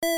Hey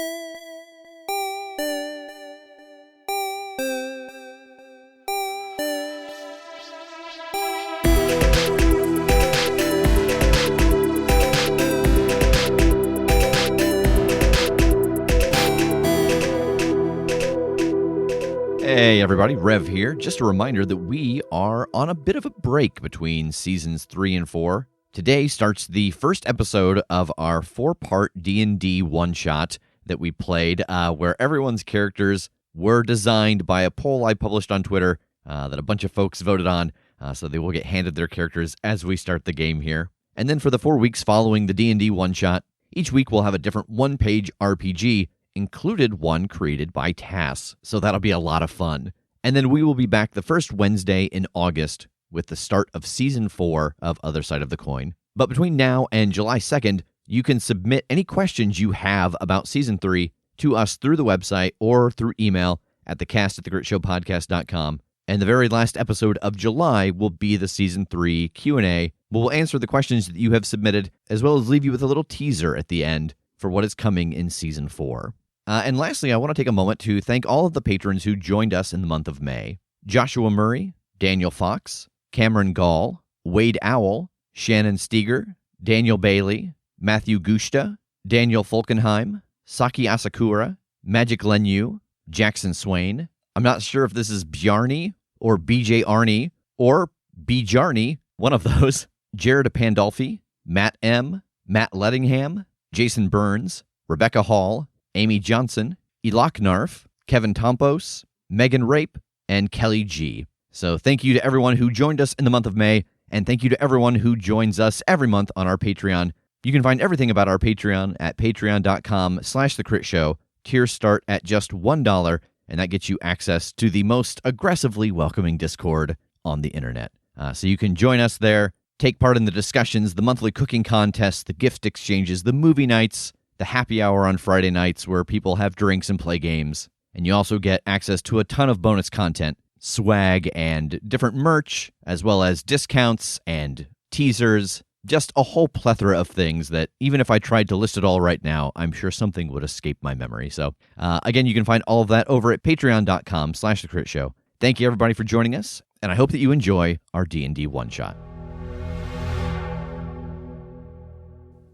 everybody, Rev here. Just a reminder that we are on a bit of a break between seasons 3 and 4. Today starts the first episode of our 4-part D&D one-shot that we played, where everyone's characters were designed by a poll I published on Twitter that a bunch of folks voted on, so they will get handed their characters as we start the game here. And then for the 4 weeks following the D&D one-shot, each week we'll have a different one-page RPG, included one created by Tass, so that'll be a lot of fun. And then we will be back the first Wednesday in August with the start of Season 4 of Other Side of the Coin. But between now and July 2nd, you can submit any questions you have about Season 3 to us through the website or through email at thecast@theCritsHowPodcast.com. And the very last episode of July will be the Season 3 Q&A. We'll answer the questions that you have submitted, as well as leave you with a little teaser at the end for what is coming in Season 4. And lastly, I want to take a moment to thank all of the patrons who joined us in the month of May. Joshua Murray, Daniel Fox, Cameron Gall, Wade Owl, Shannon Steger, Daniel Bailey, Matthew Gushta, Daniel Fulkenheim, Saki Asakura, Magic Lenyu, Jackson Swain. I'm not sure if this is Bjarni or BJ Arnie or B. Jarney, one of those. Jared Pandolfi, Matt M., Matt Lettingham, Jason Burns, Rebecca Hall, Amy Johnson, Elok Narf, Kevin Tompos, Megan Rape, and Kelly G. So thank you to everyone who joined us in the month of May, and thank you to everyone who joins us every month on our Patreon. You can find everything about our Patreon at patreon.com/theCritShow. Tiers start at just $1, and that gets you access to the most aggressively welcoming Discord on the internet. So you can join us there, take part in the discussions, the monthly cooking contests, the gift exchanges, the movie nights, the happy hour on Friday nights where people have drinks and play games. And you also get access to a ton of bonus content, swag, and different merch, as well as discounts and teasers. Just a whole plethora of things that even if I tried to list it all right now, I'm sure something would escape my memory. So again, you can find all of that over at patreon.com/theCritShow. Thank you everybody for joining us, and I hope that you enjoy our D&D one-shot.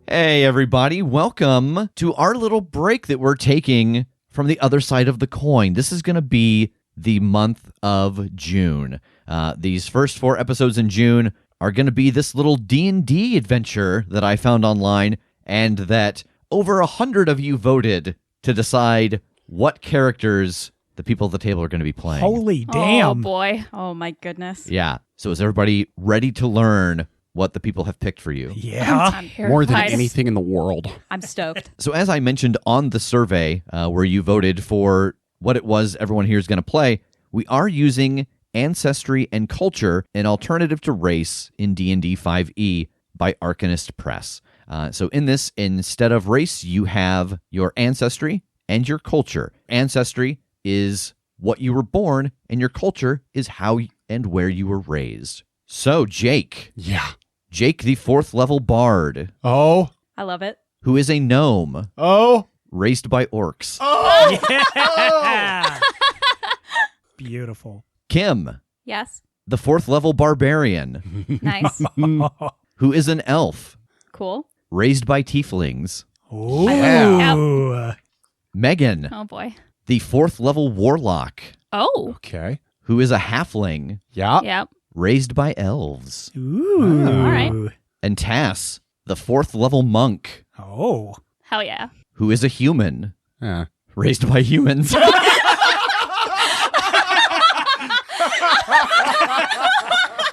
Hey, everybody. Welcome to our little break that we're taking from the other side of the coin. This is going to be the month of June. These first 4 episodes in June are going to be this little D&D adventure that I found online, and that over 100 of you voted to decide what characters the people at the table are going to be playing. Holy damn. Oh, boy. Oh, my goodness. Yeah. So is everybody ready to learn what the people have picked for you? Yeah. I'm More than terrified. anything in the world. I'm stoked. So as I mentioned on the survey where you voted for what it was everyone here is going to play, we are using Ancestry and Culture, an alternative to race in D&D 5e by Arcanist Press. So in this, instead of race, you have your ancestry and your culture. Ancestry is what you were born, and your culture is how and where you were raised. So, Jake. Yeah. Jake, the 4th level bard, Oh. I love it. who is a gnome Oh. raised by orcs. Oh. Yeah. Beautiful. Kim, Yes. the 4th level barbarian, Nice. who is an elf Cool. raised by tieflings. Ooh. Yeah. Megan, Oh, boy. the 4th level warlock, Oh. Okay. who is a halfling Yeah. Yep. raised by elves. Ooh. All right. And Tass, the 4th level monk, Oh. Hell yeah. who is a human Yeah. raised by humans.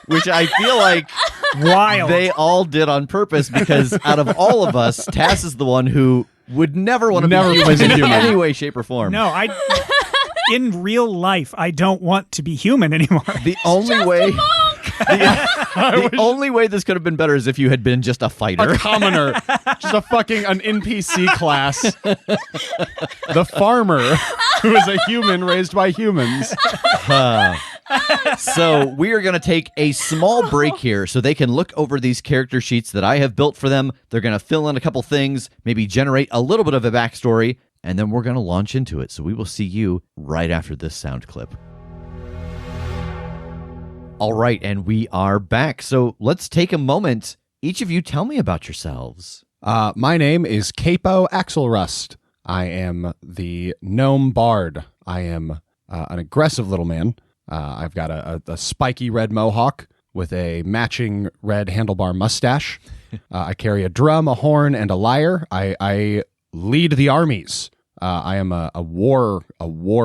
Which I feel like Wild. they all did on purpose, because out of all of us, Tass is the one who would never want to be human was a in human. any way, shape, or form. No, in real life, I don't want to be human anymore. The only way... The only way this could have been better is if you had been just a fighter. A commoner. Just an NPC class. The farmer, who is a human raised by humans. So we are going to take a small break here so they can look over these character sheets that I have built for them. They're going to fill in a couple things, maybe generate a little bit of a backstory, and then we're going to launch into it. So we will see you right after this sound clip. All right, and we are back. So let's take a moment. Each of you tell me about yourselves. My name is Capo Axelrust. I am the gnome bard. I am an aggressive little man. I've got a spiky red mohawk with a matching red handlebar mustache. I carry a drum, a horn, and a lyre. I lead the armies. I am a war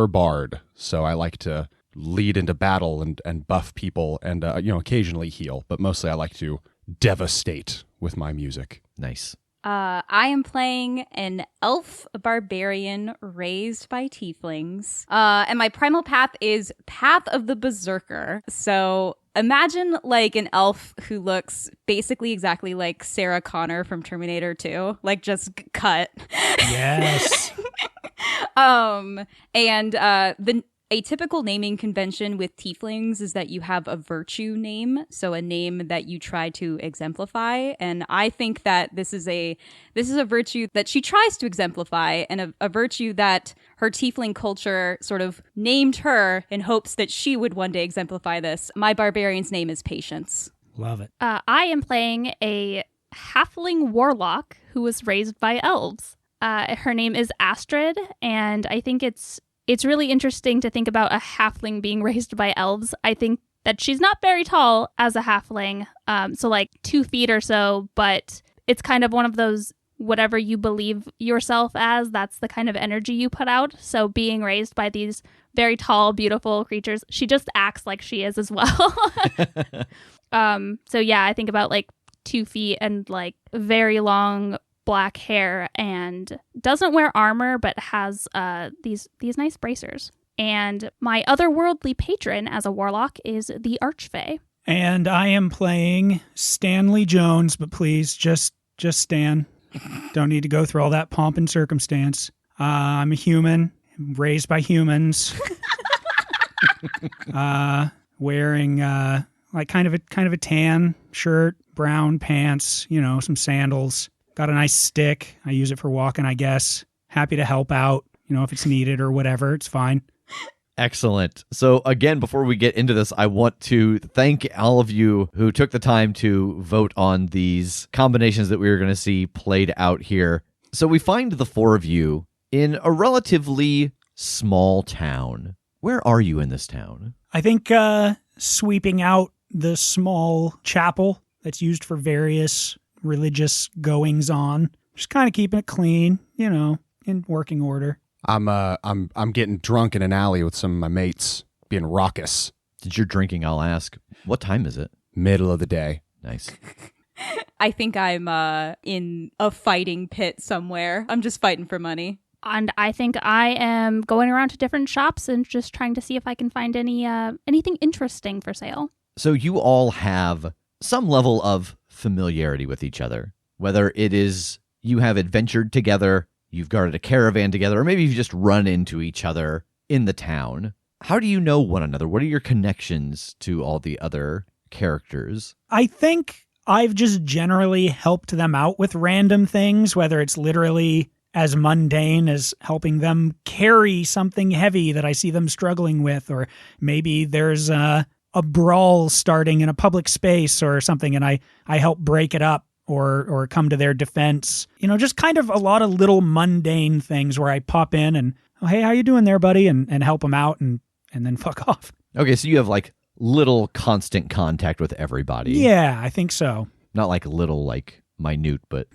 bard, so I like to lead into battle and buff people and occasionally heal, but mostly I like to devastate with my music. Nice. I am playing an elf barbarian raised by tieflings. And my primal path is Path of the Berserker. So imagine like an elf who looks basically exactly like Sarah Connor from Terminator 2, like just cut. Yes. A typical naming convention with tieflings is that you have a virtue name, so a name that you try to exemplify. And I think that this is a virtue that she tries to exemplify, and a virtue that her tiefling culture sort of named her in hopes that she would one day exemplify this. My barbarian's name is Patience. Love it. I am playing a halfling warlock who was raised by elves. Her name is Astrid, and I think it's really interesting to think about a halfling being raised by elves. I think that she's not very tall as a halfling, so like 2 feet or so, but it's kind of one of those whatever you believe yourself as, that's the kind of energy you put out. So being raised by these very tall, beautiful creatures, she just acts like she is as well. So yeah, I think about like 2 feet and like very long black hair, and doesn't wear armor but has these nice bracers. And my otherworldly patron as a warlock is the Archfey. And I am playing Stanley Jones, but please just Stan. Don't need to go through all that pomp and circumstance. I'm a human, raised by humans, wearing like kind of a tan shirt, brown pants, some sandals. Got a nice stick. I use it for walking, I guess. Happy to help out, if it's needed or whatever. It's fine. Excellent. So again, before we get into this, I want to thank all of you who took the time to vote on these combinations that we were going to see played out here. So we find the 4 of you in a relatively small town. Where are you in this town? I think sweeping out the small chapel that's used for various religious goings on. Just kind of keeping it clean, in working order. I'm getting drunk in an alley with some of my mates, being raucous. Since you're drinking, I'll ask, what time is it? Middle of the day. Nice. I think I'm in a fighting pit somewhere. I'm just fighting for money. And I think I am going around to different shops and just trying to see if I can find anything interesting for sale. So you all have some level of familiarity with each other, whether it is you have adventured together, you've guarded a caravan together, or maybe you've just run into each other in the town. How do you know one another? What are your connections to all the other characters? I think I've just generally helped them out with random things, whether it's literally as mundane as helping them carry something heavy that I see them struggling with, or maybe there's a brawl starting in a public space or something, and I help break it up or come to their defense. Just kind of a lot of little mundane things where I pop in and, oh, hey, how you doing there, buddy? And help them out and then fuck off. Okay, so you have like little constant contact with everybody. Yeah, I think so. Not like little, like minute, but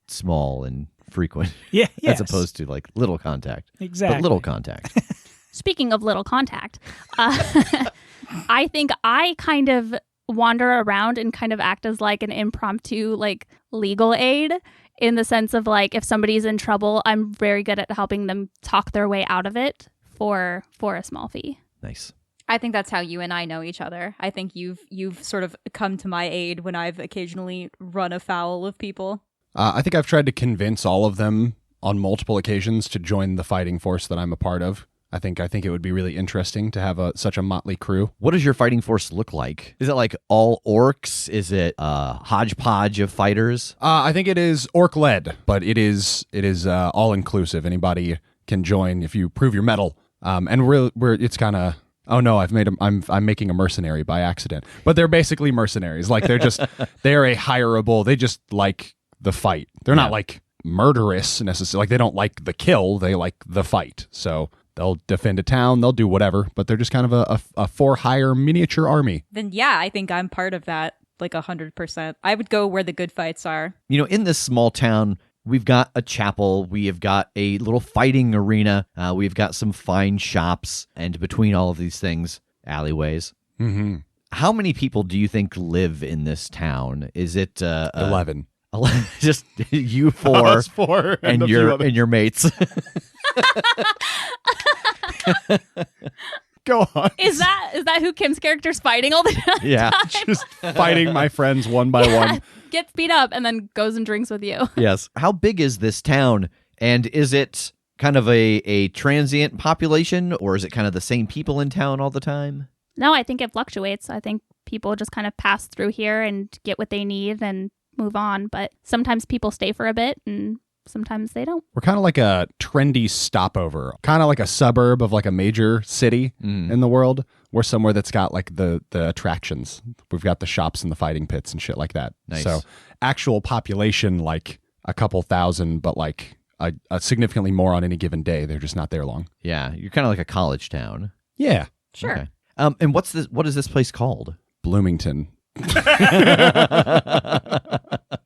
small and frequent. Yeah, yes. As opposed to like little contact. Exactly. But little contact. Speaking of little contact, I think I kind of wander around and kind of act as like an impromptu like legal aid, in the sense of like if somebody's in trouble, I'm very good at helping them talk their way out of it for a small fee. Nice. I think that's how you and I know each other. I think you've sort of come to my aid when I've occasionally run afoul of people. I think I've tried to convince all of them on multiple occasions to join the fighting force that I'm a part of. I think it would be really interesting to have such a motley crew. What does your fighting force look like? Is it like all orcs? Is it a hodgepodge of fighters? I think it is orc-led, but it is all-inclusive. Anybody can join if you prove your mettle. And it's kind of, oh no, I'm making a mercenary by accident. But they're basically mercenaries. Like they're a hireable. They just like the fight. They're not like murderous necessarily. Like they don't like the kill. They like the fight. So they'll defend a town. They'll do whatever. But they're just kind of a for hire miniature army. Then I think I'm part of that. Like 100%. I would go where the good fights are. In this small town, we've got a chapel, we have got a little fighting arena, we've got some fine shops, and between all of these things, alleyways. Mm-hmm. How many people do you think live in this town? Is it 11? Just you four, Us four and your mates. Go on. Is that who Kim's character's fighting all the time? Yeah. Just fighting my friends one by one. Gets beat up and then goes and drinks with you. Yes. How big is this town? And is it kind of a transient population, or is it kind of the same people in town all the time? No, I think it fluctuates. I think people just kind of pass through here and get what they need and move on. But sometimes people stay for a bit and sometimes they don't. We're kind of like a trendy stopover, kind of like a suburb of like a major city in the world. We're somewhere that's got like the attractions. We've got the shops and the fighting pits and shit like that. Nice. So actual population, like a couple thousand, but like a significantly more on any given day. They're just not there long. Yeah, you're kind of like a college town. Yeah. Sure. Okay. And what is this place called? Bloomington.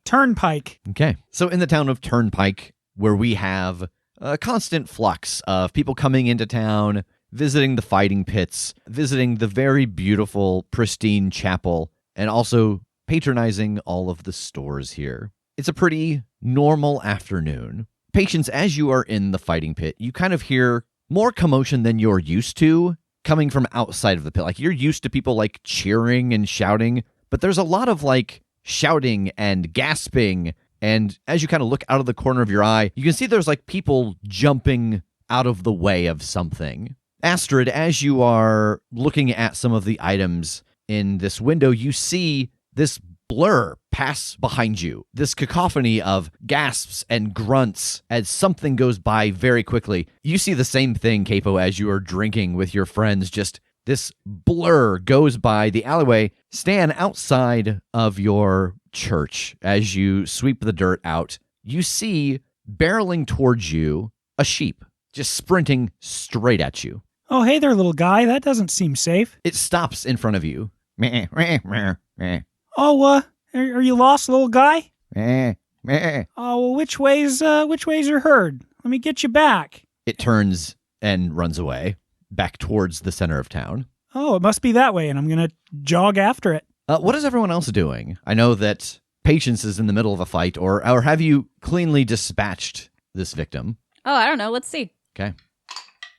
Turnpike. Okay. So in the town of Turnpike, where we have a constant flux of people coming into town, visiting the fighting pits, visiting the very beautiful, pristine chapel, and also patronizing all of the stores here. It's a pretty normal afternoon. Patience, as you are in the fighting pit, you kind of hear more commotion than you're used to coming from outside of the pit. Like you're used to people like cheering and shouting, but there's a lot of like shouting and gasping. And as you kind of look out of the corner of your eye, you can see there's like people jumping out of the way of something. Astrid, as you are looking at some of the items in this window, you see this blur pass behind you. This cacophony of gasps and grunts as something goes by very quickly. You see the same thing, Capo, as you are drinking with your friends. Just this blur goes by the alleyway. Stan, outside of your church, as you sweep the dirt out, you see barreling towards you a sheep, just sprinting straight at you. Oh, hey there, little guy. That doesn't seem safe. It stops in front of you. Meh, meh, meh, meh. Oh, are you lost, little guy? Meh, meh. Oh, well, which way's your herd? Let me get you back. It turns and runs away, back towards the center of town. Oh, it must be that way, and I'm going to jog after it. What is everyone else doing? I know that Patience is in the middle of a fight, or have you cleanly dispatched this victim? Oh, I don't know. Let's see. Okay.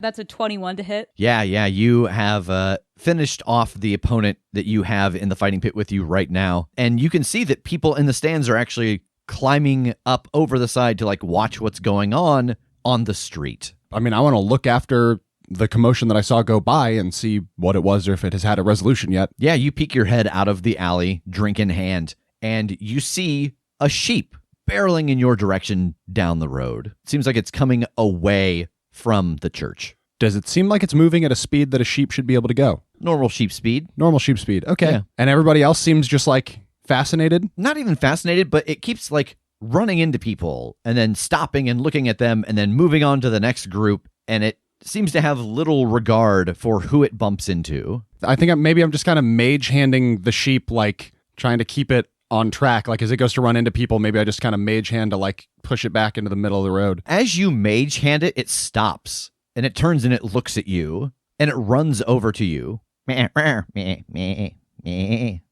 That's a 21 to hit. Yeah, you have finished off the opponent that you have in the fighting pit with you right now. And you can see that people in the stands are actually climbing up over the side to like watch what's going on the street. I mean, I want to look after the commotion that I saw go by and see what it was or if it has had a resolution yet. Yeah, you peek your head out of the alley, drink in hand, and you see a sheep barreling in your direction down the road. It seems like it's coming away from the church. Does it seem like it's moving at a speed that a sheep should be able to go? Normal sheep speed. Normal sheep speed. Okay. Yeah. And everybody else seems just like fascinated? Not even fascinated, but it keeps like running into people and then stopping and looking at them and then moving on to the next group. And it seems to have little regard for who it bumps into. I think I'm just kind of mage handing the sheep, like trying to keep it on track. Like as it goes to run into people, maybe I just kind of mage hand to like push it back into the middle of the road. As you mage hand it, it stops and it turns and it looks at you and it runs over to you.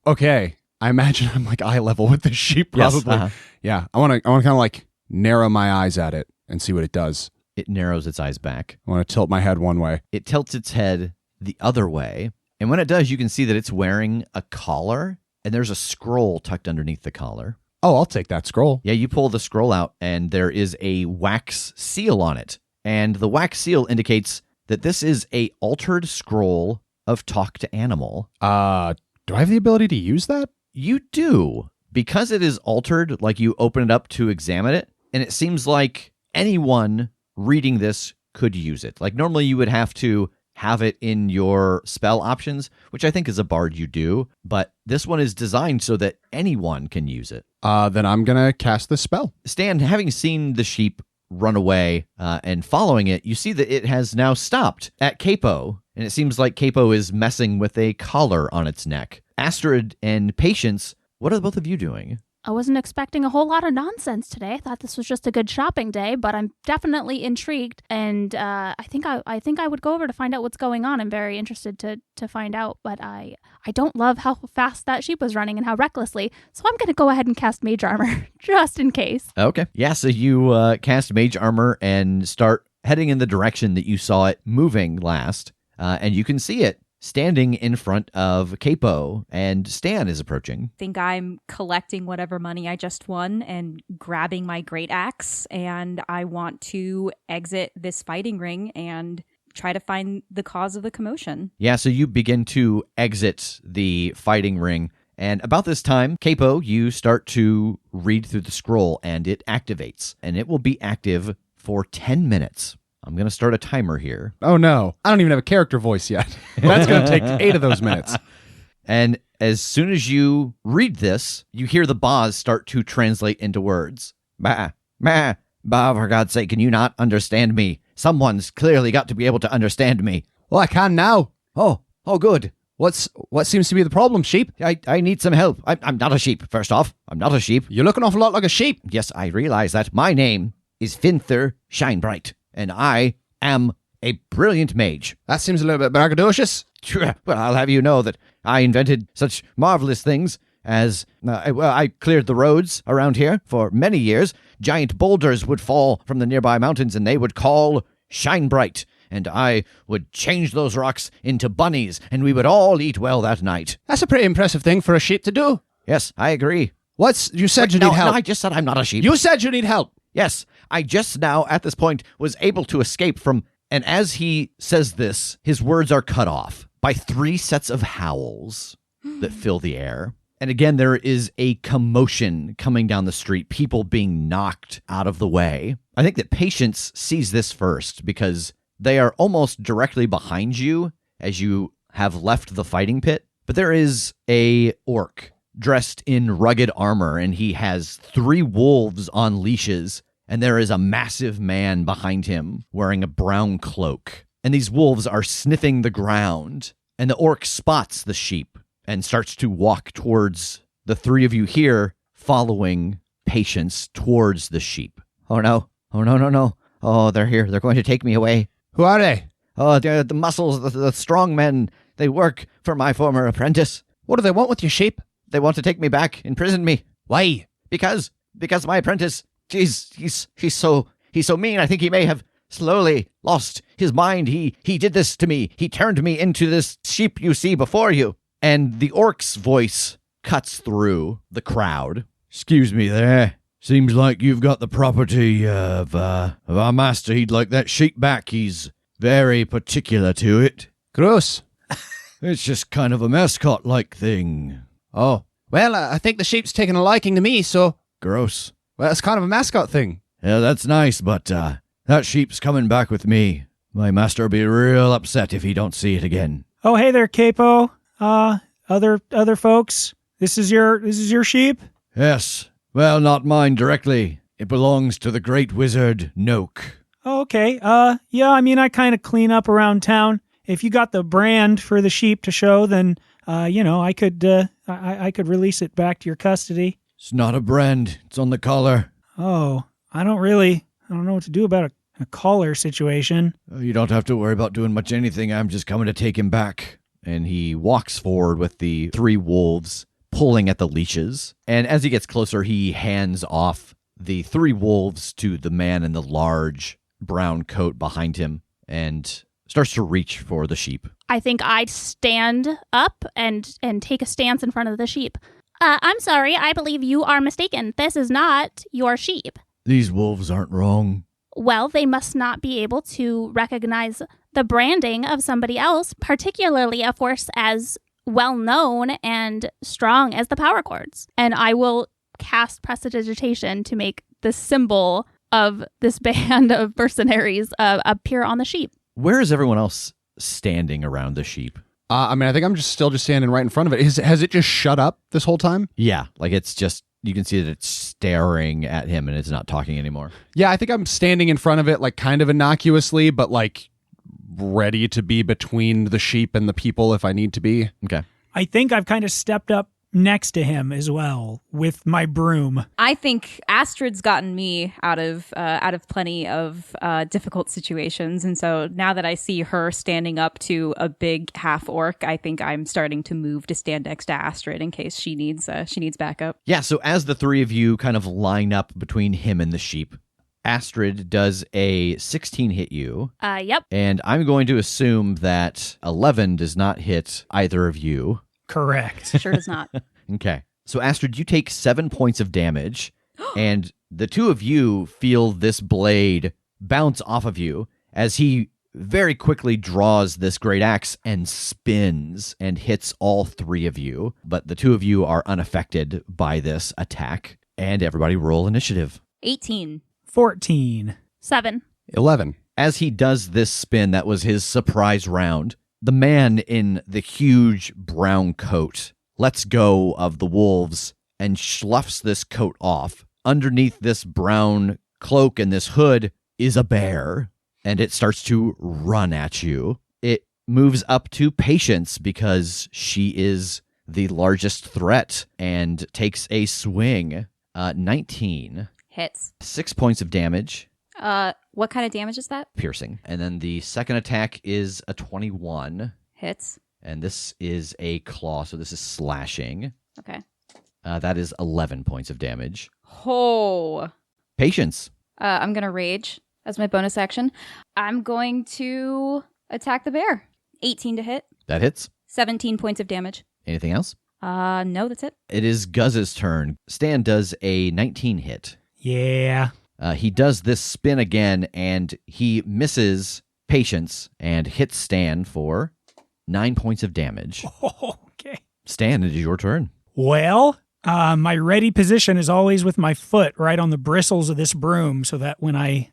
Okay. I imagine I'm like eye level with the sheep probably. Yes, uh-huh. Yeah. I want to kind of like narrow my eyes at it and see what it does. It narrows its eyes back. I want to tilt my head one way. It tilts its head the other way. And when it does, you can see that it's wearing a collar and there's a scroll tucked underneath the collar. Oh, I'll take that scroll. Yeah, you pull the scroll out and there is a wax seal on it. And the wax seal indicates that this is a altered scroll of Talk to Animal. Do I have the ability to use that? You do. Because it is altered, like you open it up to examine it, and it seems like anyone reading this could use it. Like normally you would have to have it in your spell options, which I think as a bard you do, but this one is designed so that anyone can use it. Then I'm going to cast this spell. Stan, having seen the sheep run away and following it, you see that it has now stopped at Capo, and it seems like Capo is messing with a collar on its neck. Astrid and Patience, what are both of you doing? I wasn't expecting a whole lot of nonsense today. I thought this was just a good shopping day, but I'm definitely intrigued, and I think I would go over to find out what's going on. I'm very interested to find out, but I don't love how fast that sheep was running and how recklessly, so I'm going to go ahead and cast Mage Armor, just in case. Okay. Yeah, so you cast Mage Armor and start heading in the direction that you saw it moving last, and you can see it standing in front of Capo, and Stan is approaching. I think I'm collecting whatever money I just won and grabbing my great axe, and I want to exit this fighting ring and try to find the cause of the commotion. Yeah, so you begin to exit the fighting ring, and about this time, Capo, you start to read through the scroll, and it activates, and it will be active for 10 minutes. I'm going to start a timer here. Oh, no. I don't even have a character voice yet. That's going to take 8 of those minutes. And as soon as you read this, you hear the Baz start to translate into words. Bah, for God's sake, can you not understand me? Someone's clearly got to be able to understand me. Well, I can now. Oh, good. What seems to be the problem, sheep? I need some help. I'm not a sheep, first off. I'm not a sheep. You look an awful lot like a sheep. Yes, I realize that. My name is Finther Shinebright, and I am a brilliant mage. That seems a little bit braggadocious. Well, I'll have you know that I invented such marvelous things as, I cleared the roads around here for many years. Giant boulders would fall from the nearby mountains, and they would call Shinebright, and I would change those rocks into bunnies, and we would all eat well that night. That's a pretty impressive thing for a sheep to do. Yes, I agree. You said you need help. No, I just said I'm not a sheep. You said you need help. Yes, I just now, at this point, was able to escape from... And as he says this, his words are cut off by 3 sets of howls that fill the air. And again, there is a commotion coming down the street, people being knocked out of the way. I think that Patience sees this first because they are almost directly behind you as you have left the fighting pit. But there is a orc dressed in rugged armor, and he has 3 wolves on leashes, and there is a massive man behind him wearing a brown cloak. And these wolves are sniffing the ground, and the orc spots the sheep and starts to walk towards the 3 of you here, following Patience towards the sheep. Oh, no. Oh, they're here. They're going to take me away. Who are they? Oh, they're the muscles, the strong men. They work for my former apprentice. What do they want with you, sheep? They want to take me back, imprison me. Why? Because my apprentice, he's so mean. I think he may have slowly lost his mind. He did this to me. He turned me into this sheep you see before you. And the orc's voice cuts through the crowd. Excuse me there. Seems like you've got the property of our master. He'd like that sheep back. He's very particular to it. Gross. It's just kind of a mascot-like thing. Oh. Well, I think the sheep's taken a liking to me, so... Gross. Well, it's kind of a mascot thing. Yeah, that's nice, but that sheep's coming back with me. My master will be real upset if he don't see it again. Oh, hey there, Capo. Other folks. This is your sheep? Yes. Well, not mine directly. It belongs to the great wizard Noak. Oh, okay. Yeah, I mean, I kind of clean up around town. If you got the brand for the sheep to show, then, I could release it back to your custody. It's not a brand. It's on the collar. Oh, I don't know what to do about a collar situation. You don't have to worry about doing much anything. I'm just coming to take him back. And he walks forward with the 3 wolves pulling at the leashes. And as he gets closer, he hands off the 3 wolves to the man in the large brown coat behind him and starts to reach for the sheep. I think I'd stand up and take a stance in front of the sheep. I'm sorry, I believe you are mistaken. This is not your sheep. These wolves aren't wrong. Well, they must not be able to recognize the branding of somebody else, particularly a force as well-known and strong as the power chords. And I will cast prestidigitation to make the symbol of this band of mercenaries appear on the sheep. Where is everyone else standing around the sheep? I mean, I think I'm still standing right in front of it. Has it just shut up this whole time? Yeah, like it's just, you can see that it's staring at him and it's not talking anymore. Yeah, I think I'm standing in front of it, like kind of innocuously, but like ready to be between the sheep and the people if I need to be. Okay. I think I've kind of stepped up next to him as well with my broom. I think Astrid's gotten me out of plenty of difficult situations, and so now that I see her standing up to a big half orc, I think I'm starting to move to stand next to Astrid in case she needs backup. Yeah, so as the three of you kind of line up between him and the sheep, Astrid does a 16 hit you. Yep. And I'm going to assume that 11 does not hit either of you. Correct. Sure does not. Okay. So Astrid, you take 7 points of damage, and the two of you feel this blade bounce off of you as he very quickly draws this great axe and spins and hits all three of you. But the two of you are unaffected by this attack. And everybody roll initiative. 18. 14. 7. 11. As he does this spin, that was his surprise round, the man in the huge brown coat lets go of the wolves and sloughs this coat off. Underneath this brown cloak and this hood is a bear, and it starts to run at you. It moves up to Patience because she is the largest threat and takes a swing. 19. Hits. 6 points of damage. What kind of damage is that? Piercing. And then the second attack is a 21. Hits. And this is a claw, so this is slashing. Okay. That is 11 points of damage. Oh. Patience. I'm going to rage as my bonus action. I'm going to attack the bear. 18 to hit. That hits. 17 points of damage. Anything else? No, that's it. It is Guz's turn. Stan does a 19 hit. Yeah. He does this spin again, and he misses Patience and hits Stan for 9 points of damage. Oh, okay. Stan, it is your turn. Well, my ready position is always with my foot right on the bristles of this broom so that when I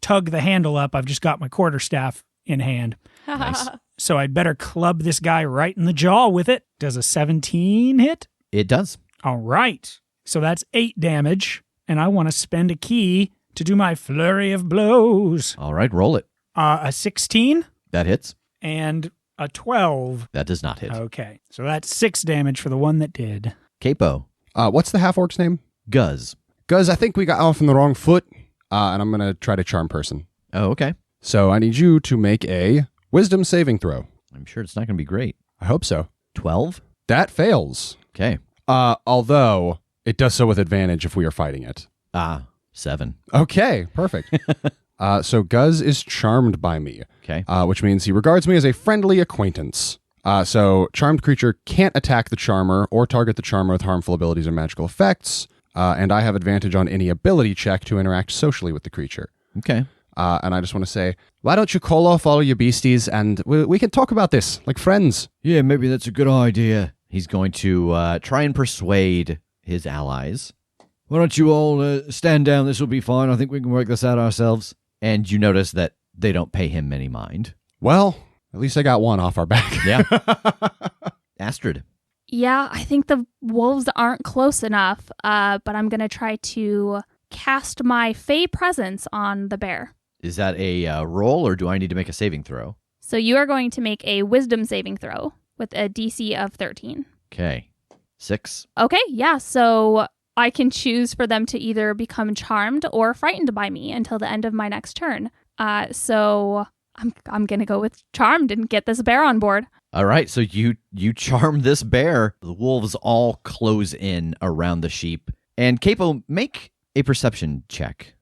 tug the handle up, I've just got my quarterstaff in hand. Nice. So I'd better club this guy right in the jaw with it. Does a 17 hit? It does. All right. So that's 8 damage, and I want to spend a key to do my flurry of blows. All right, roll it. A 16 That hits. and a 12. That does not hit. Okay. So that's 6 damage for the one that did. Capo. What's the half-orc's name? Guz. Guz, I think we got off on the wrong foot, and I'm going to try to charm person. Oh, okay. So I need you to make a wisdom saving throw. I'm sure it's not going to be great. I hope so. 12? That fails. Okay. Although it does so with advantage if we are fighting it. 7. Okay, perfect. So Guz is charmed by me, Okay. which means he regards me as a friendly acquaintance. So charmed creature can't attack the charmer or target the charmer with harmful abilities or magical effects, and I have advantage on any ability check to interact socially with the creature. Okay. And I just want to say, why don't you call off all your beasties and we can talk about this like friends? Yeah, maybe that's a good idea. He's going to try and persuade his allies. Why don't you all stand down? This will be fine. I think we can work this out ourselves. And you notice that they don't pay him any mind. Well, at least I got one off our back. Yeah. Astrid. Yeah, I think the wolves aren't close enough, but I'm going to try to cast my Fey presence on the bear. Is that a roll, or do I need to make a saving throw? So you are going to make a wisdom saving throw with a DC of 13. Okay. 6. Okay, yeah, so I can choose for them to either become charmed or frightened by me until the end of my next turn. So I'm going to go with charmed and get this bear on board. All right, so you charm this bear. The wolves all close in around the sheep. And Capo, make a perception check.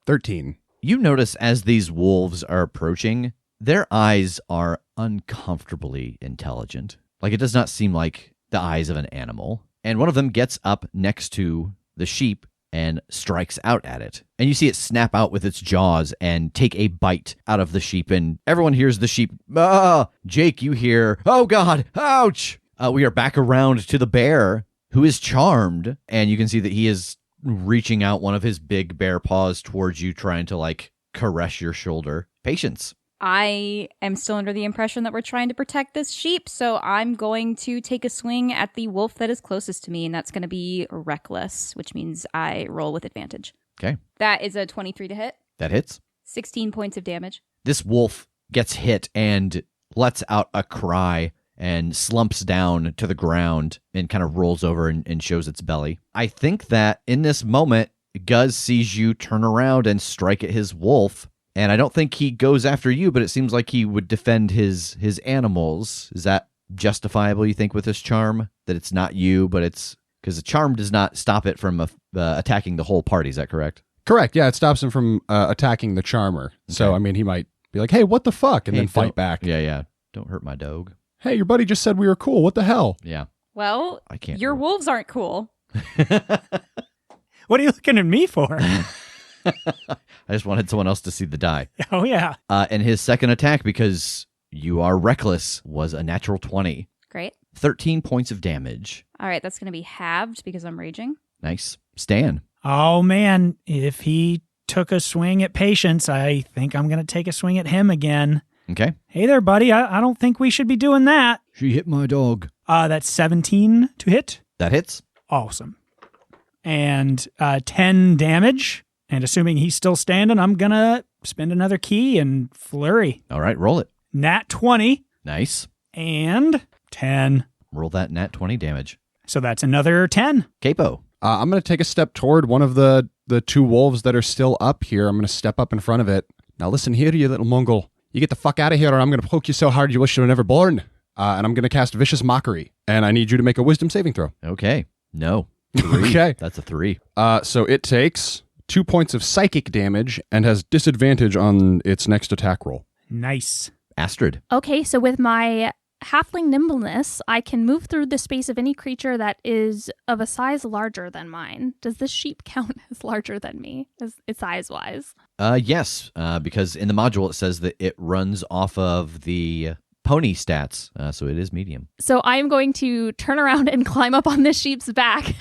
13. You notice as these wolves are approaching, their eyes are uncomfortably intelligent. Like, it does not seem like the eyes of an animal. And one of them gets up next to the sheep and strikes out at it. And you see it snap out with its jaws and take a bite out of the sheep. And everyone hears the sheep, Jake, you hear, oh God, ouch! We are back around to the bear, who is charmed. And you can see that he is reaching out one of his big bare paws towards you, trying to like caress your shoulder. Patience. I am still under the impression that we're trying to protect this sheep, so I'm going to take a swing at the wolf that is closest to me, and that's going to be reckless, which means I roll with advantage. Okay. That is a 23 to hit. That hits. 16 points of damage. This wolf gets hit and lets out a cry and slumps down to the ground and kind of rolls over and shows its belly. I think that in this moment, Guz sees you turn around and strike at his wolf. And I don't think he goes after you, but it seems like he would defend his animals. Is that justifiable, you think, with this charm? That it's not you, but it's... Because the charm does not stop it from attacking the whole party, is that correct? Correct, yeah, it stops him from attacking the charmer. Okay. So, I mean, he might be like, hey, what the fuck? And then fight back. Yeah. Don't hurt my dog. Hey, your buddy just said we were cool. What the hell? Yeah. Well, I can't your wolves aren't cool. What are you looking at me for? I just wanted someone else to see the die. Oh, yeah. And his second attack, because you are reckless, was a natural 20. Great. 13 points of damage. All right, that's going to be halved because I'm raging. Nice. Stan. Oh, man. If he took a swing at Patience, I think I'm going to take a swing at him again. Okay. Hey there, buddy. I don't think we should be doing that. She hit my dog. That's 17 to hit. That hits. Awesome. And 10 damage. And assuming he's still standing, I'm going to spend another key and flurry. All right, roll it. Nat 20. Nice. And 10. Roll that nat 20 damage. So that's another 10. Capo. I'm going to take a step toward one of the two wolves that are still up here. I'm going to step up in front of it. Now listen here, you little Mongol. You get the fuck out of here or I'm going to poke you so hard you wish you were never born. And I'm going to cast Vicious Mockery. And I need you to make a wisdom saving throw. Okay. No. 3. Okay. That's a 3. So it takes 2 points of psychic damage and has disadvantage on its next attack roll. Nice. Astrid. Okay, so with my halfling nimbleness, I can move through the space of any creature that is of a size larger than mine. Does this sheep count as larger than me, as size-wise? Yes, because in the module it says that it runs off of the pony stats, so it is medium. So I'm going to turn around and climb up on this sheep's back,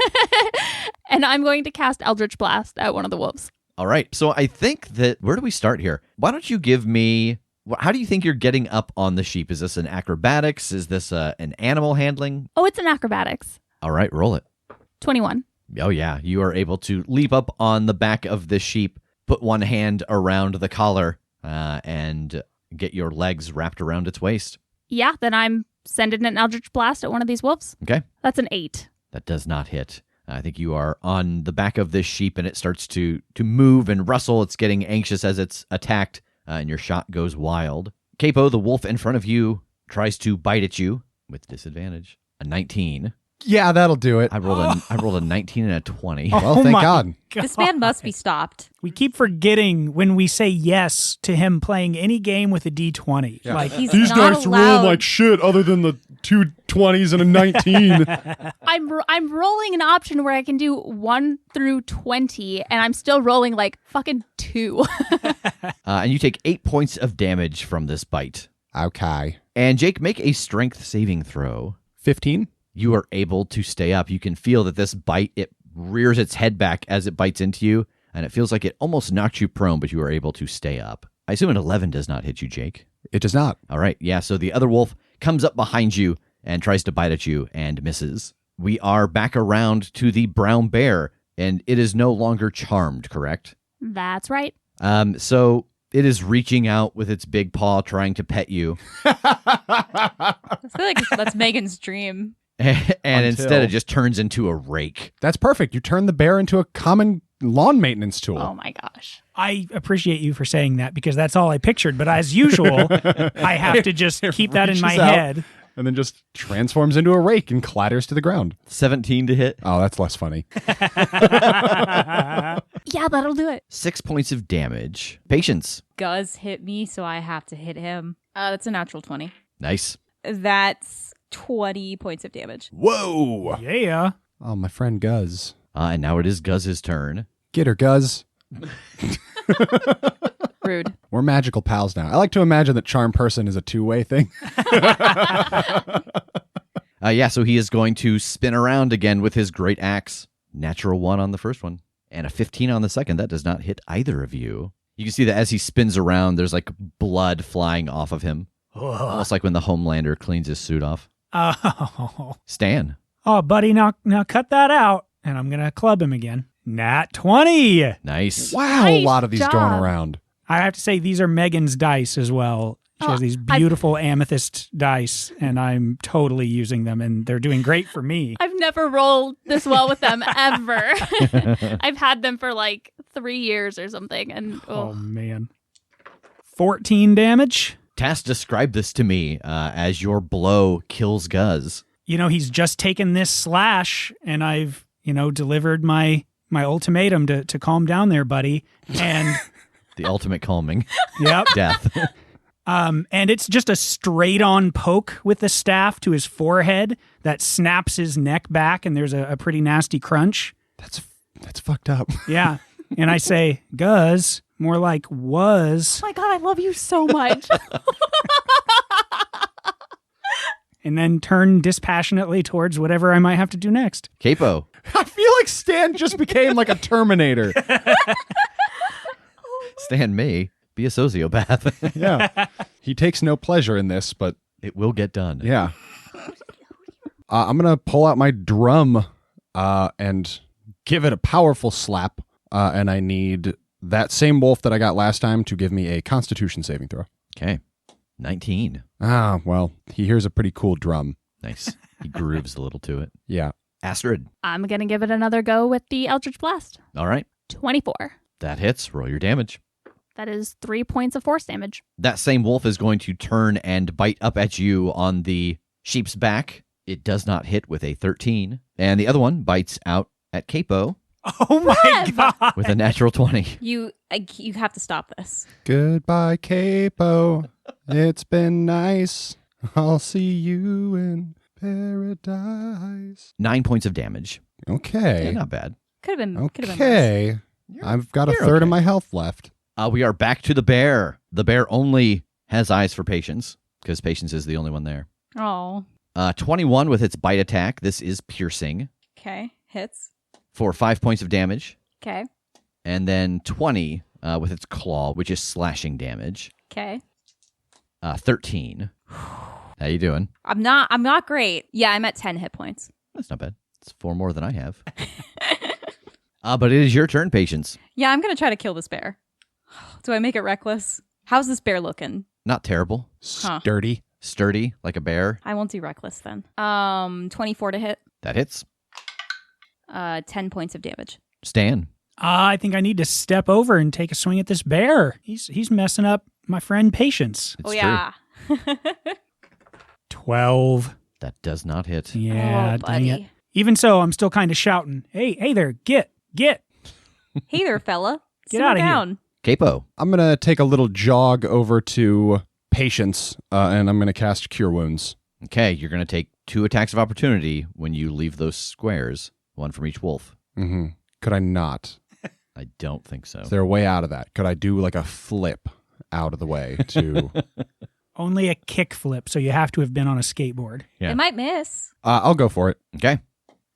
and I'm going to cast Eldritch Blast at one of the wolves. All right, so I think that, where do we start here? Why don't you give me, how do you think you're getting up on the sheep? Is this an acrobatics? Is this an animal handling? Oh, it's an acrobatics. All right, roll it. 21. Oh yeah, you are able to leap up on the back of the sheep, put one hand around the collar, and get your legs wrapped around its waist. Yeah, then I'm sending an Eldritch Blast at one of these wolves. Okay. That's an 8. That does not hit. I think you are on the back of this sheep, and it starts to move and rustle. It's getting anxious as it's attacked, and your shot goes wild. Capo, the wolf in front of you, tries to bite at you with disadvantage. A 19. Yeah, that'll do it. I rolled a 19 and a 20. Well, thank my God. This man must be stopped. We keep forgetting when we say yes to him playing any game with a D20. Yeah. Like, He's not allowed. shit other than the 2 20s and a 19. I'm rolling an option where I can do 1 through 20, and I'm still rolling like fucking 2. And you take 8 points of damage from this bite. Okay. And Jake, make a strength saving throw. 15? You are able to stay up. You can feel that this bite, it rears its head back as it bites into you, and it feels like it almost knocked you prone, but you are able to stay up. I assume an 11 does not hit you, Jake. It does not. All right, yeah, so the other wolf comes up behind you and tries to bite at you and misses. We are back around to the brown bear, and it is no longer charmed, correct? That's right. So it is reaching out with its big paw, trying to pet you. I feel like that's Megan's dream. And instead it just turns into a rake. That's perfect. You turn the bear into a common lawn maintenance tool. Oh my gosh. I appreciate you for saying that because that's all I pictured. But as usual, I have to just keep that in my Reaches out head. And then just transforms into a rake and clatters to the ground. 17 to hit. Oh, that's less funny. Yeah, that'll do it. 6 points of damage. Patience. Guz hit me, so I have to hit him. That's a natural 20. Nice. That's 20 points of damage. Whoa. Yeah. Oh, my friend Guz. And now it is Guz's turn. Get her, Guz. Rude. We're magical pals now. I like to imagine that charm person is a two-way thing. Yeah, so he is going to spin around again with his great axe. Natural 1 on the first one. And a 15 on the second. That does not hit either of you. You can see that as he spins around, there's like blood flying off of him. Almost like when the Homelander cleans his suit off. Oh. Stan. Oh, buddy, now cut that out. And I'm going to club him again. Nat 20. Nice. Wow, Nice a lot of these job. going around. I have to say, these are Megan's dice as well. She has these beautiful amethyst dice, and I'm totally using them, and they're doing great for me. I've never rolled this well with them ever. I've had them for like 3 years or something. And Oh, man. 14 damage. Tass described this to me as your blow kills Guz. He's just taken this slash, and I've, delivered my ultimatum to calm down there, buddy. And The ultimate calming. yep. Death. And it's just a straight-on poke with the staff to his forehead that snaps his neck back, and there's a pretty nasty crunch. That's fucked up. Yeah. And I say, Guz, more like was. oh my God, I love you so much. And then turn dispassionately towards whatever I might have to do next. Capo. I feel like Stan just became like a Terminator. Stan may be a sociopath. Yeah. He takes no pleasure in this, but It will get done. yeah. I'm going to pull out my drum and give it a powerful slap. And I need that same wolf that I got last time to give me a Constitution saving throw. Okay. 19. Ah, well, he hears a pretty cool drum. Nice. He grooves a little to it. Yeah. Astrid. I'm going to give it another go with the Eldritch Blast. All right. 24. That hits. Roll your damage. That is 3 points of force damage. That same wolf is going to turn and bite up at you on the sheep's back. It does not hit with a 13. And the other one bites out at Capo Oh my Rev! God. with a natural 20. You have to stop this. Goodbye, Capo. It's been nice. I'll see you in paradise. 9 points of damage. Okay. Yeah, not bad. Could have been. Worse. Okay. I've got a you're third okay. of my health left. We are back to the bear. The bear only has eyes for Patience because Patience is the only one there. Oh. 21 with its bite attack. This is piercing Okay. Hits. for 5 points of damage. Okay. And then 20 with its claw, which is slashing damage. Okay. 13. How you doing? I'm not great. Yeah, I'm at 10 hit points. That's not bad. It's 4 more than I have. But it is your turn, Patience. Yeah, I'm gonna try to kill this bear. Do I make it reckless? How's this bear looking? Not terrible. Sturdy. Sturdy, like a bear. I won't do reckless then. 24 to hit. That hits. 10 points of damage. Stan. I think I need to step over and take a swing at this bear. He's messing up my friend Patience. It's oh yeah. 12. That does not hit. Yeah, oh, dang it. buddy. Even so, I'm still kind of shouting, hey there, get. Hey there, fella. Get Simmer outta here. down. Capo. I'm going to take a little jog over to Patience, and I'm going to cast Cure Wounds. Okay, you're going to take 2 attacks of opportunity when you leave those squares, one from each wolf. Mm-hmm. Could I not? I don't think so. Is there a way out of that? Could I do like a flip out of the way to... Only a kick flip, so you have to have been on a skateboard. Yeah. It might miss. I'll go for it. Okay.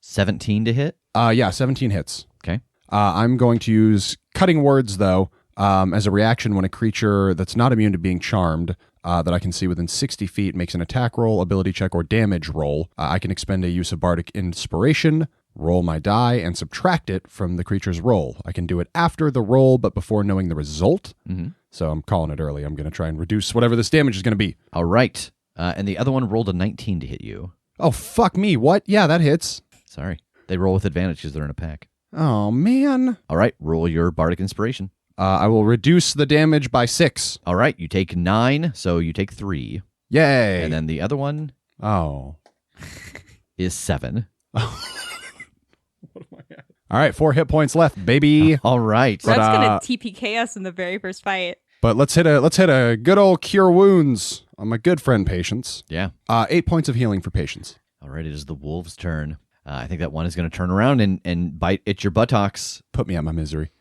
17 to hit. Yeah, 17 hits. Okay. I'm going to use Cutting Words, though, as a reaction when a creature that's not immune to being charmed, that I can see within 60 feet, makes an attack roll, ability check, or damage roll. I can expend a use of Bardic Inspiration, roll my die, and subtract it from the creature's roll. I can do it after the roll, but before knowing the result. Mm-hmm. So I'm calling it early. I'm going to try and reduce whatever this damage is going to be. All right. And the other one rolled a 19 to hit you. Oh, fuck me. What? Yeah, that hits. Sorry. They roll with advantage because they're in a pack. Oh, man. All right. Roll your Bardic Inspiration. I will reduce the damage by 6. All right. You take 9, so you take 3. Yay. And then the other one Oh. is 7. All right, 4 hit points left, baby. All right. But, That's gonna TPK us in the very first fight. But let's hit a good old Cure Wounds on my good friend Patience. Yeah. 8 points of healing for Patience. All right. It is the wolf's turn. I think that one is going to turn around and bite at your buttocks. Put me out my misery.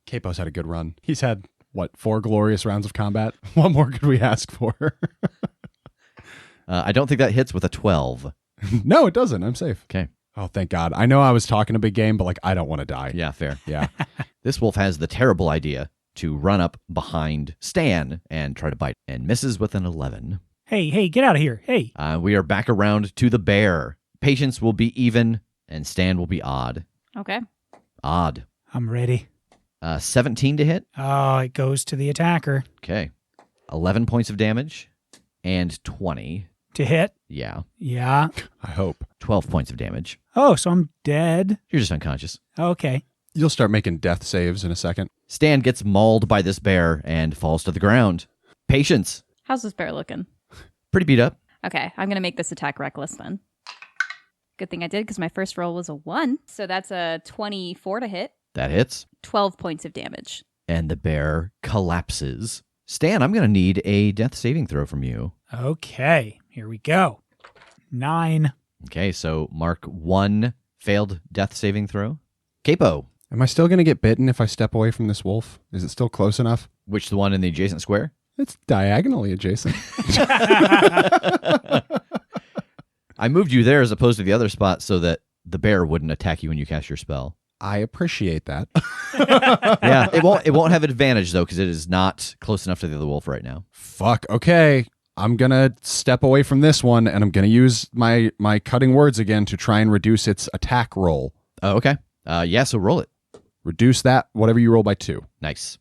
Capo's had a good run. He's had, 4 glorious rounds of combat? What more could we ask for? I don't think that hits with a 12. No, it doesn't. I'm safe. Okay. Oh, thank God. I know I was talking a big game, but I don't want to die. Yeah, fair. Yeah. This wolf has the terrible idea to run up behind Stan and try to bite, and misses with an 11. Hey, get out of here. Hey. We are back around to the bear. Patience will be even, and Stan will be odd. Okay. Odd. I'm ready. 17 to hit. Oh, it goes to the attacker. Okay. 11 points of damage, and 20. To hit? Yeah. Yeah. I hope. 12 points of damage. Oh, so I'm dead. You're just unconscious. Okay. You'll start making death saves in a second. Stan gets mauled by this bear and falls to the ground. Patience. How's this bear looking? Pretty beat up. Okay, I'm going to make this attack reckless then. Good thing I did because my first roll was a 1. So that's a 24 to hit. That hits. 12 points of damage. And the bear collapses. Stan, I'm going to need a death saving throw from you. Okay. Here we go. 9. Okay, so mark 1 failed death saving throw. Capo. Am I still going to get bitten if I step away from this wolf? Is it still close enough? Which the one in the adjacent square? It's diagonally adjacent. I moved you there as opposed to the other spot so that the bear wouldn't attack you when you cast your spell. I appreciate that. Yeah, it won't have advantage though because it is not close enough to the other wolf right now. Fuck. Okay. I'm going to step away from this one, and I'm going to use my cutting words again to try and reduce its attack roll. Oh, okay. Yeah, so roll it. Reduce that, whatever you roll, by 2. Nice.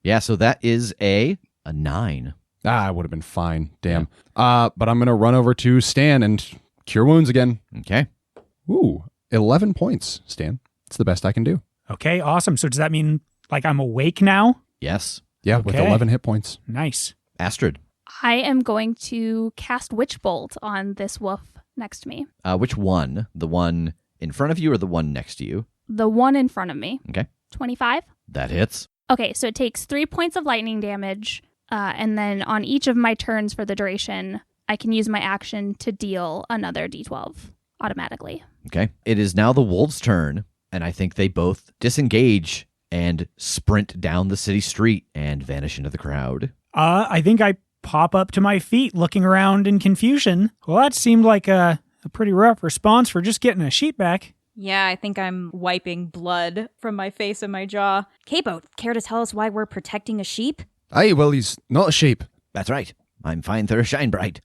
Yeah, so that is a 9. I would have been fine. Damn. But I'm going to run over to Stan and cure wounds again. Okay. Ooh, 11 points, Stan. It's the best I can do. Okay, awesome. So does that mean I'm awake now? Yes. Yeah, with Okay. 11 hit points. Nice. Astrid. I am going to cast Witch Bolt on this wolf next to me. Which one? The one in front of you or the one next to you? The one in front of me. Okay. 25. That hits. Okay, so it takes 3 points of lightning damage, and then on each of my turns for the duration, I can use my action to deal another d12 automatically. Okay. It is now the wolf's turn, and I think they both disengage and sprint down the city street and vanish into the crowd. I think I pop up to my feet looking around in confusion. Well, that seemed like a pretty rough response for just getting a sheep back. Yeah, I think I'm wiping blood from my face and my jaw. Capo, care to tell us why we're protecting a sheep? Aye, well, he's not a sheep. That's right. I'm fine through shine bright.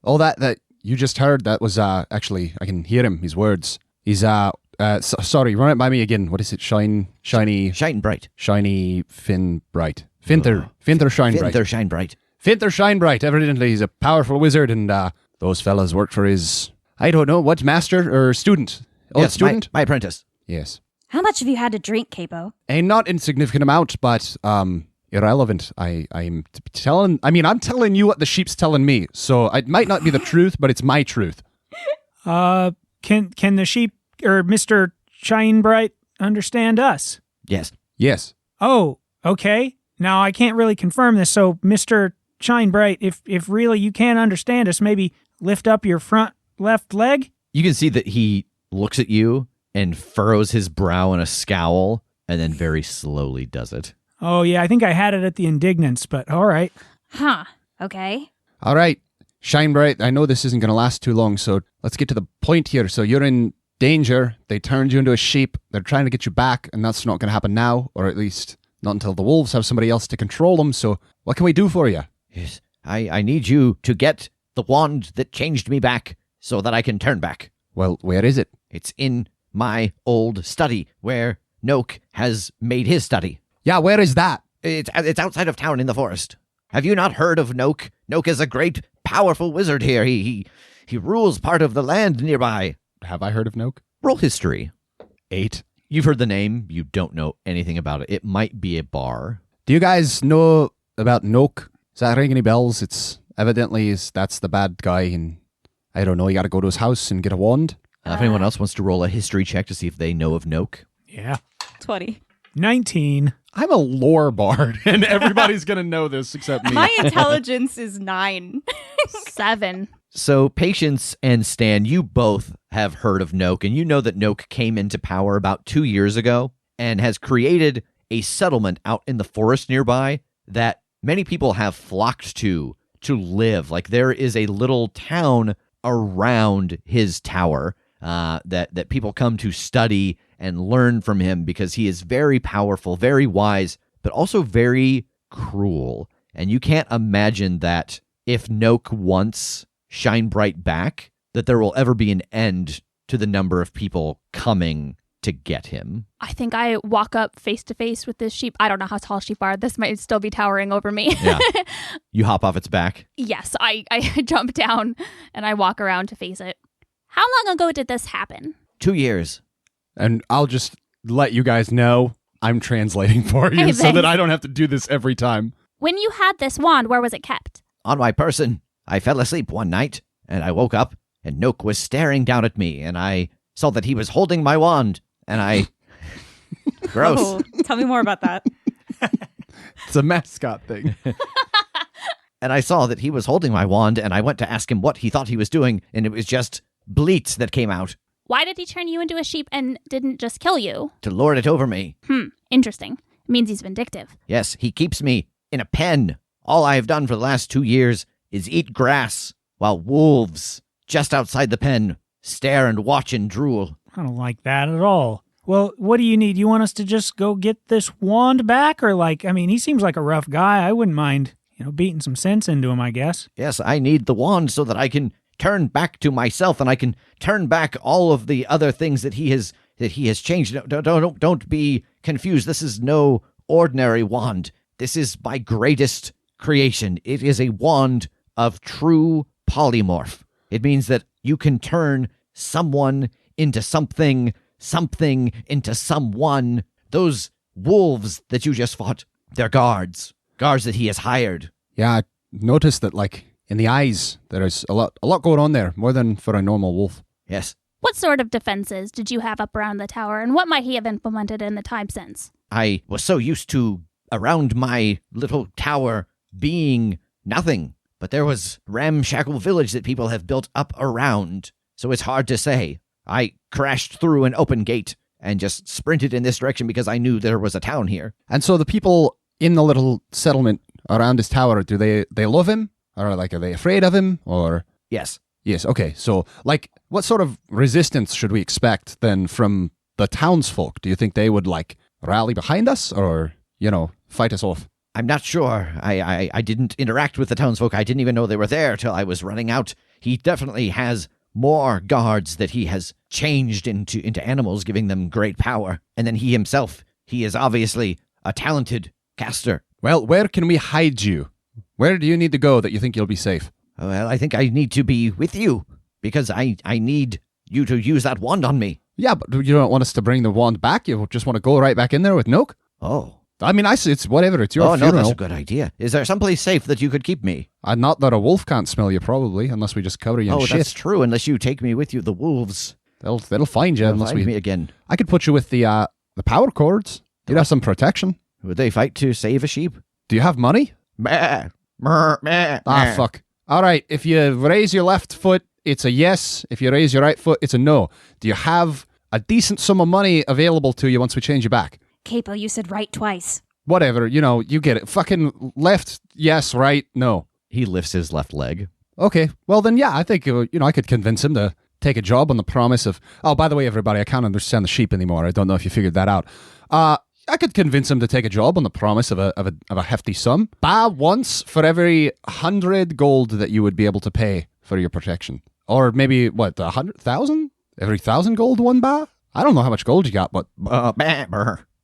All that you just heard, that was actually, I can hear him, his words. He's, sorry, run it by me again. What is it? Shine bright. Shiny, fin, bright. Finter shine bright. Finter shine bright. Finter shine bright. Evidently, he's a powerful wizard, and those fellas work for his, I don't know, what, master or student? Yes, Student? my apprentice. Yes. How much have you had to drink, Capo? A not insignificant amount, but irrelevant. I'm telling you what the sheep's telling me. So it might not be the truth, but it's my truth. Can the sheep or Mr. Shine Bright understand us? Yes. Yes. Oh, okay. Now I can't really confirm this, so Mr. Shine Bright, if really you can't understand us, maybe lift up your front left leg? You can see that he looks at you and furrows his brow in a scowl and then very slowly does it. Oh, yeah, I think I had it at the Indignance, but all right. Huh. Okay. All right. Shine bright. I know this isn't going to last too long, so let's get to the point here. So you're in danger. They turned you into a sheep. They're trying to get you back, and that's not going to happen now, or at least not until the wolves have somebody else to control them. So what can we do for you? Yes. I need you to get the wand that changed me back so that I can turn back. Well, where is it? It's in my old study where Noak has made his study. Yeah, where is that? It's outside of town in the forest. Have you not heard of Noak? Noak is a great, powerful wizard here. He rules part of the land nearby. Have I heard of Noak? Roll history. 8. You've heard the name. You don't know anything about it. It might be a bar. Do you guys know about Noak? Does that ring any bells? It's evidently that's the bad guy, and I don't know, you gotta go to his house and get a wand. If anyone else wants to roll a history check to see if they know of Noak. Yeah. 20. 19. I'm a lore bard, and everybody's gonna know this except me. My intelligence is 9. 7. So Patience and Stan, you both have heard of Noak, and you know that Noak came into power about 2 years ago and has created a settlement out in the forest nearby that many people have flocked to live. Like there is a little town around his tower. that people come to study and learn from him because he is very powerful, very wise, but also very cruel. And you can't imagine that if Noak wants Shine Bright back, that there will ever be an end to the number of people coming to get him. I think I walk up face to face with this sheep. I don't know how tall sheep are. This might still be towering over me. Yeah. You hop off its back. Yes, I jump down and I walk around to face it. How long ago did this happen? 2 years. And I'll just let you guys know I'm translating for you Hey, so thanks. that I don't have to do this every time. When you had this wand, where was it kept? On my person. I fell asleep one night, and I woke up, and Noak was staring down at me, and I saw that he was holding my wand, and I... Gross. Oh, tell me more about that. It's a mascot thing. And I saw that he was holding my wand, and I went to ask him what he thought he was doing, and it was just bleats that came out Why did he turn you into a sheep and didn't just kill you? to lord it over me. Interesting. It means he's vindictive. Yes, he keeps me in a pen. All I have done for the last 2 years is eat grass, while wolves, just outside the pen, stare and watch and drool. I don't like that at all. Well, what do you need? You want us to just go get this wand back? Or he seems like a rough guy. I wouldn't mind, beating some sense into him, I guess. Yes, I need the wand so that I can turn back to myself, and I can turn back all of the other things that he has changed. Don't be confused. This is no ordinary wand. This is my greatest creation. It is a wand of true polymorph. It means that you can turn someone into something, something into someone. Those wolves that you just fought, they're guards that he has hired. Yeah, I noticed that, in the eyes, there is a lot going on there, more than for a normal wolf. Yes. What sort of defenses did you have up around the tower, and what might he have implemented in the time since? I was so used to around my little tower being nothing, but there was ramshackle village that people have built up around, so it's hard to say. I crashed through an open gate and just sprinted in this direction because I knew there was a town here. And so the people in the little settlement around his tower, do they love him? Or, are they afraid of him? Or... Yes. Yes, okay. So, what sort of resistance should we expect, then, from the townsfolk? Do you think they would, rally behind us? Or, fight us off? I'm not sure. I didn't interact with the townsfolk. I didn't even know they were there till I was running out. He definitely has more guards that he has changed into animals, giving them great power. And then he himself, he is obviously a talented caster. Well, where can we hide you? Where do you need to go that you think you'll be safe? Well, I think I need to be with you, because I need you to use that wand on me. Yeah, but you don't want us to bring the wand back? You just want to go right back in there with Noak? Oh. I see, it's whatever, it's your No, funeral. that's a good idea. Is there someplace safe that you could keep me? Not that a wolf can't smell you, probably, unless we just cover you in shit. That's true, unless you take me with you. The wolves. They'll find you They'll unless find me again. I could put you with the power cords. You'd have some protection. Would they fight to save a sheep? Do you have money? Meh. Meh. Meh. Fuck. All right, if you raise your left foot, it's a yes. If you raise your right foot, it's a no. Do you have a decent sum of money available to you once we change you back? Capo, you said right twice. Whatever, you get it. Fucking left, yes, right, no. He lifts his left leg. Okay, well then, yeah, I think, I could convince him to take a job on the promise of... Oh, by the way, everybody, I can't understand the sheep anymore. I don't know if you figured that out. I could convince him to take a job on the promise of a hefty sum. Ba once for every 100 gold that you would be able to pay for your protection. Or maybe, 100,000? Every 1,000 gold, one ba? I don't know how much gold you got, but...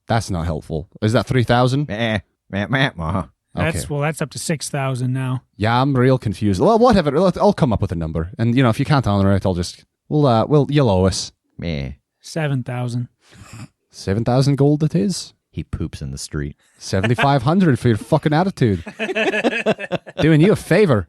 That's not helpful. Is that 3,000? That's up to 6,000 now. Yeah, I'm real confused. Well, whatever. I'll come up with a number. And, if you can't honor it, I'll just... You'll owe us. 7,000. 7,000 gold it is? He poops in the street. 7,500 for your fucking attitude. Doing you a favor.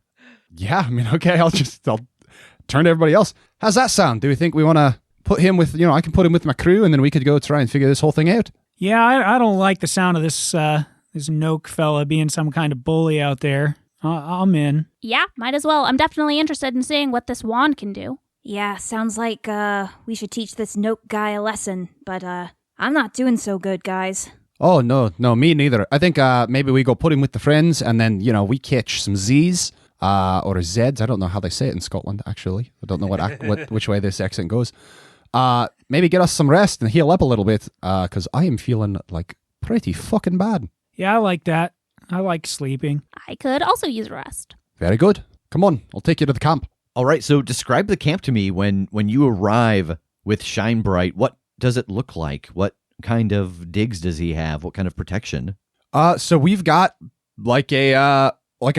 Yeah, okay, I'll turn to everybody else. How's that sound? Do we think we want to put him with, I can put him with my crew and then we could go try and figure this whole thing out? Yeah, I don't like the sound of this Noak fella being some kind of bully out there. I'm in. Yeah, might as well. I'm definitely interested in seeing what this wand can do. Yeah, sounds like we should teach this Noak guy a lesson, but I'm not doing so good, guys. Oh, no, me neither. I think maybe we go put him with the friends and then, we catch some Z's or Zeds. I don't know how they say it in Scotland, actually. I don't know which way this accent goes. Maybe get us some rest and heal up a little bit, because I am feeling like pretty fucking bad. Yeah, I like that. I like sleeping. I could also use rest. Very good. Come on, I'll take you to the camp. All right, so describe the camp to me when you arrive with Shine Bright. What does it look like? What kind of digs does he have? What kind of protection? So we've got like a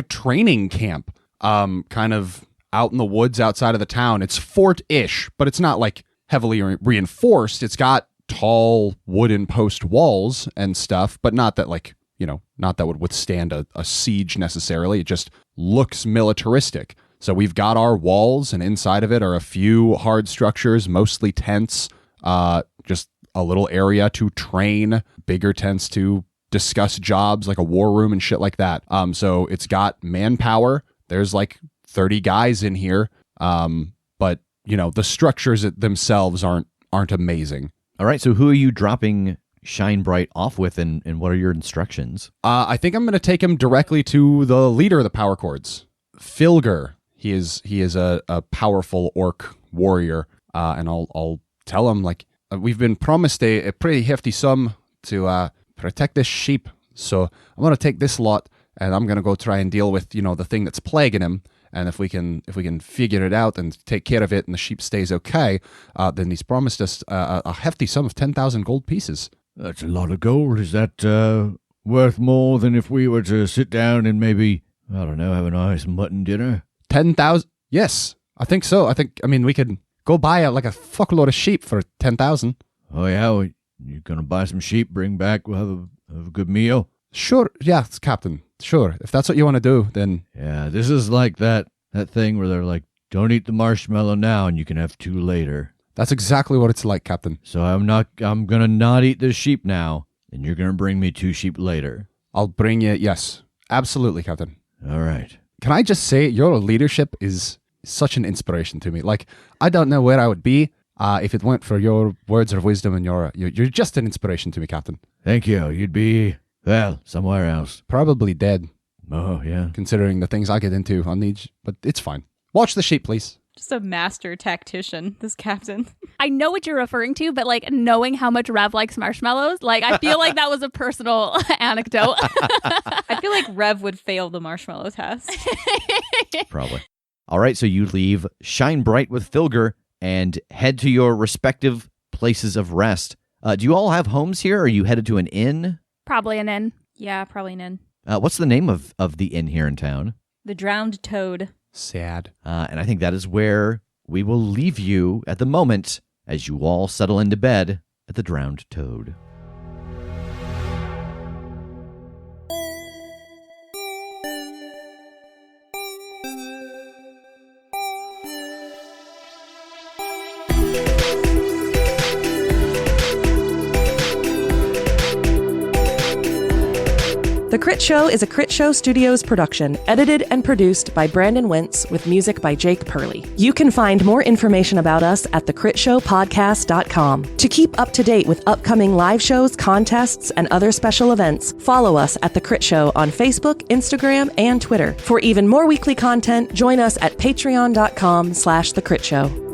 training camp, kind of out in the woods outside of the town. It's fort-ish, but it's not like heavily reinforced. It's got tall wooden post walls and stuff, but not that like, not that would withstand a siege necessarily. It just looks militaristic. So we've got our walls, and inside of it are a few hard structures, mostly tents, just a little area to train, bigger tents to discuss jobs, like a war room and shit like that. So it's got manpower. There's like 30 guys in here. But the structures themselves aren't amazing. All right, so who are you dropping Shine Bright off with, and what are your instructions? I think I'm going to take him directly to the leader of the power chords, Filger. He is a powerful orc warrior, and I'll tell him, like, we've been promised a pretty hefty sum to protect this sheep, so I'm going to take this lot, and I'm going to go try and deal with the thing that's plaguing him. And if we can figure it out and take care of it, and the sheep stays okay, then he's promised us a hefty sum of 10,000 gold pieces. That's a lot of gold. Is that worth more than if we were to sit down and maybe, I don't know, have a nice mutton dinner? 10,000? Yes, I think so. I mean, we could go buy like a fuckload of sheep for 10,000. Oh, yeah? You're going to buy some sheep, bring back, we'll have a good meal? Sure, yeah, Captain. Sure, if that's what you want to do, then... Yeah, this is like that thing where they're like, don't eat the marshmallow now and you can have 2 later. That's exactly what it's like, Captain. So I'm going to not eat this sheep now, and you're going to bring me 2 sheep later. I'll bring you, yes. Absolutely, Captain. All right. Can I just say, your leadership is such an inspiration to me. Like, I don't know where I would be if it weren't for your words of wisdom, and you're just an inspiration to me, Captain. Thank you. You'd be, well, somewhere else. Probably dead. Oh, yeah. Considering the things I get into on these, but it's fine. Watch the sheep, please. Just a master tactician, this captain. I know what you're referring to, but like knowing how much Rev likes marshmallows, like I feel like that was a personal anecdote. I feel like Rev would fail the marshmallow test. Probably. All right, so you leave Shine Bright with Filger and head to your respective places of rest. Do you all have homes here? Or are you headed to an inn? Probably an inn. Yeah, probably an inn. What's the name of the inn here in town? The Drowned Toad. Sad. And I think that is where we will leave you at the moment as you all settle into bed at the Drowned Toad. The Critshow is a Critshow Studios production, edited and produced by Brandon Wentz with music by Jake Purley. You can find more information about us at thecritshowpodcast.com. To keep up to date with upcoming live shows, contests, and other special events, follow us at The Crit Show on Facebook, Instagram, and Twitter. For even more weekly content, join us at patreon.com/thecritShow.